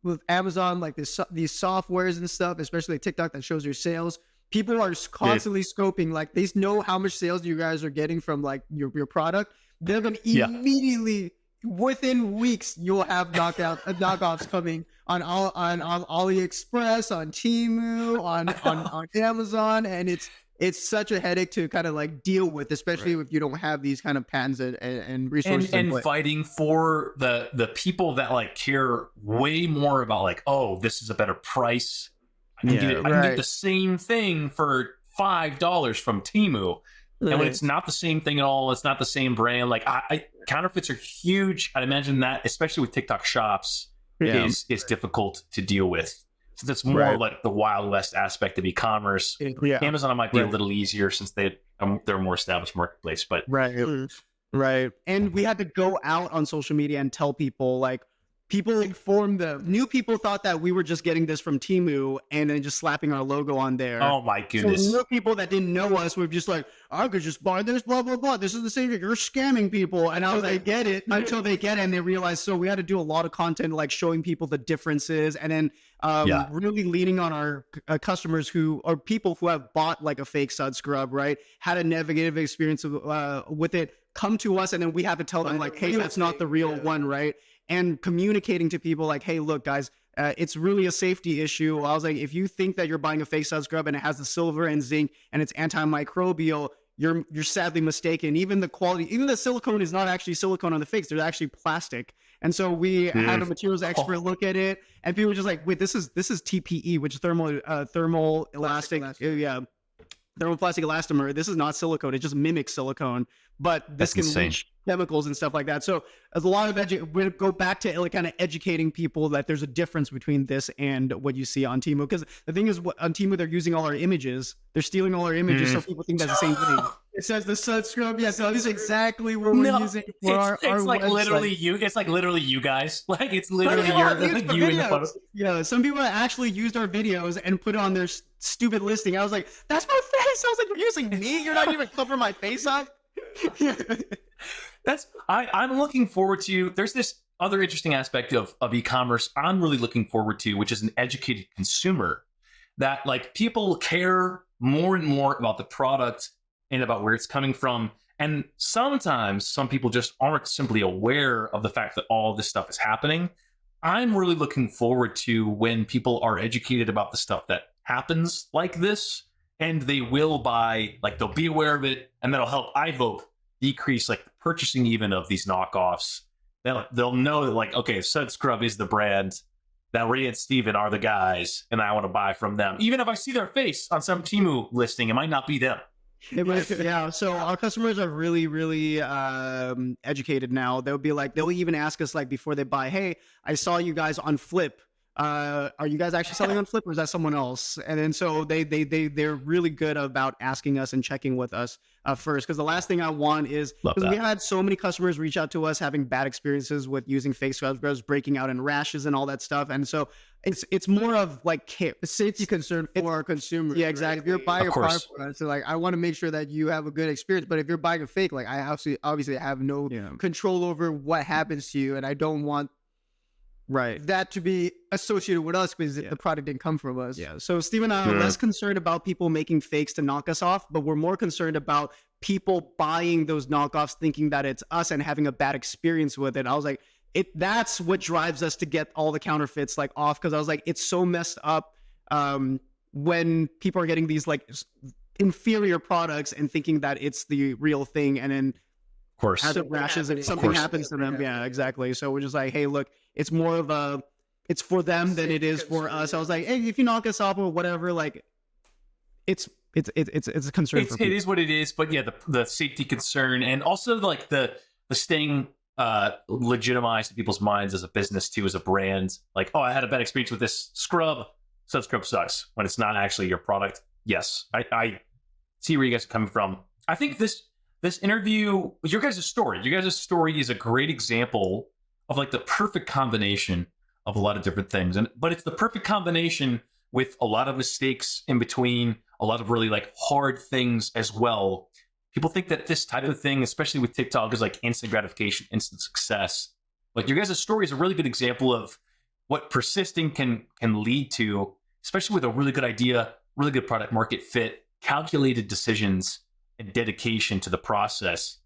with Amazon, like these softwares and stuff, especially TikTok that shows your sales, people are constantly scoping, like they know how much sales you guys are getting from like your product. They're going to immediately, within weeks, you'll have knockoffs coming on AliExpress, on Temu, on Amazon, and it's such a headache to kind of like deal with, especially if you don't have these kind of patents and resources. And fighting for the people that like care way more about like, oh, this is a better price. I can get the same thing for $5 from Temu. Right. And when it's not the same thing at all, it's not the same brand. Like counterfeits are huge. I'd imagine that, especially with TikTok shops, is difficult to deal with. So that's more like the Wild West aspect of e-commerce. Amazon might be a little easier since they're a more established marketplace. But right. And we had to go out on social media and tell people, like, people informed them. New people thought that we were just getting this from Temu and then just slapping our logo on there. Oh my goodness. So new people that didn't know us were just like, I could just buy this, blah, blah, blah. This is the same thing. You're scamming people. And until they get it and they realize. So we had to do a lot of content, like showing people the differences, and then really leaning on our customers or people who have bought like a fake Sudscrub, right? Had a negative experience with it, come to us, and then we have to tell them like, hey, that's not the real one, right? And communicating to people like, hey, look, guys, it's really a safety issue. I was like, if you think that you're buying a fake Sudscrub and it has the silver and zinc and it's antimicrobial, you're sadly mistaken. Even the quality, even the silicone is not actually silicone on the fakes. They're actually plastic. And so we had a materials expert look at it, and people were just like, wait, this is TPE, which is thermal elastic. Thermoplastic elastomer. This is not silicone. It just mimics silicone, but this can leach chemicals and stuff like that. So there's a lot of we go back to like kind of educating people that there's a difference between this and what you see on Temu. Because the thing is, on Temu, they're using all our images. They're stealing all our images, so people think that's the same thing. It says the Sudscrub. Yeah, so this is exactly what we're No, using for our it's like website. literally you. It's like literally you guys. Like it's Some literally people have used our you in the photo. videos. Yeah, some people actually used our videos and put it on their stupid listing. I was like, "That's my face." I was like, "You're using me? You're not even covering my face up." I'm looking forward to. There's this other interesting aspect of e-commerce I'm really looking forward to, which is an educated consumer. That like people care more and more about the product and about where it's coming from. And sometimes some people just aren't simply aware of the fact that all this stuff is happening. I'm really looking forward to when people are educated about the stuff that happens like this, and they will buy, like they'll be aware of it, and that'll help, I hope, decrease like the purchasing even of these knockoffs. They'll know that like, okay, Sudscrub is the brand, that Ray and Steven are the guys, and I want to buy from them. Even if I see their face on some Temu listing, it might not be them. Yeah, so our customers are really educated now. They'll be like, they'll even ask us like before they buy, "Hey, I saw you guys on Flip. Are you guys actually selling on Flip, or is that someone else?" And then so they're really good about asking us and checking with us first, because the last thing I want is, because we had so many customers reach out to us having bad experiences with using fake scrubs, breaking out in rashes and all that stuff, and so it's more of like care, Safety concern for our consumers. Yeah, right? exactly. If you're buying Of a product course. from us, so like I want to make sure that you have a good experience. But if you're buying a fake, like I obviously have no Yeah. control over what happens to you, and I don't want Right. that to be associated with us because Yeah. the product didn't come from us. Yeah. So Steve and I are less concerned about people making fakes to knock us off, but we're more concerned about people buying those knockoffs thinking that it's us and having a bad experience with it. I was like, that's what drives us to get all the counterfeits like off, because I was like, it's so messed up when people are getting these like inferior products and thinking that it's the real thing, and then Of course. has rashes and something happens to them. Yeah, exactly. So we're just like, hey, look, it's more of it's for them than it is for us. I was like, hey, if you knock us off or whatever, like, it's a concern for It people. is what it is, but yeah, the safety concern, and also like the staying legitimized in people's minds as a business too, as a brand. Like, oh, I had a bad experience with this scrub. Sudscrub sucks, when it's not actually your product. Yes, I see where you guys are coming from. I think this interview, your guys' story is a great example of like the perfect combination of a lot of different things. But it's the perfect combination with a lot of mistakes in between, a lot of really like hard things as well. People think that this type of thing, especially with TikTok, is like instant gratification, instant success. Like your guys' story is a really good example of what persisting can lead to, especially with a really good idea, really good product market fit, calculated decisions, and dedication to the process.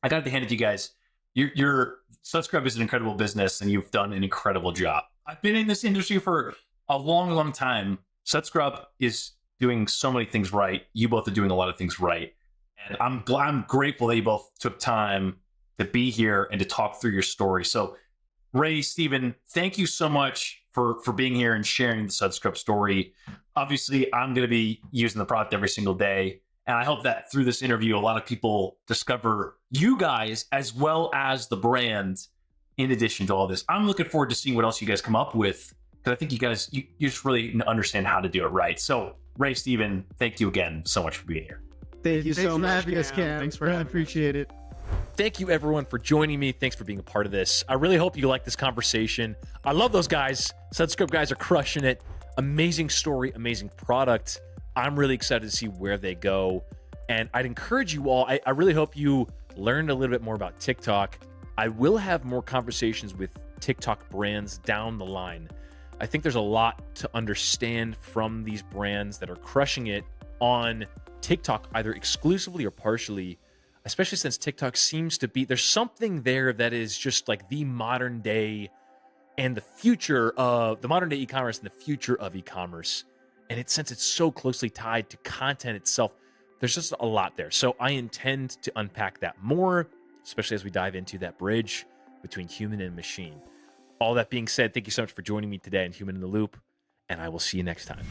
I got to hand it to you guys. Your Sudscrub is an incredible business, and you've done an incredible job. I've been in this industry for a long time. Sudscrub is doing so many things right. You both are doing a lot of things right. And I'm grateful that you both took time to be here and to talk through your story. So Ray, Steven, thank you so much for being here and sharing the Sudscrub story. Obviously, I'm going to be using the product every single day. And I hope that through this interview, a lot of people discover you guys as well as the brand in addition to all this. I'm looking forward to seeing what else you guys come up with, because I think you guys, you just really understand how to do it right. So Ray, Steven, thank you again so much for being here. Thank you so for much, having us, Cam. Thanks for I having me. appreciate it. Thank you, everyone, for joining me. Thanks for being a part of this. I really hope you like this conversation. I love those guys. Sudscrub guys are crushing it. Amazing story, amazing product. I'm really excited to see where they go. And I'd encourage you all, I really hope you learned a little bit more about TikTok. I will have more conversations with TikTok brands down the line. I think there's a lot to understand from these brands that are crushing it on TikTok, either exclusively or partially, especially since TikTok seems to be, there's something there that is just like the modern day and the future of the modern day e-commerce and the future of e-commerce. And since it's so closely tied to content itself, there's just a lot there. So I intend to unpack that more, especially as we dive into that bridge between human and machine. All that being said, thank you so much for joining me today in Human in the Loop, and I will see you next time.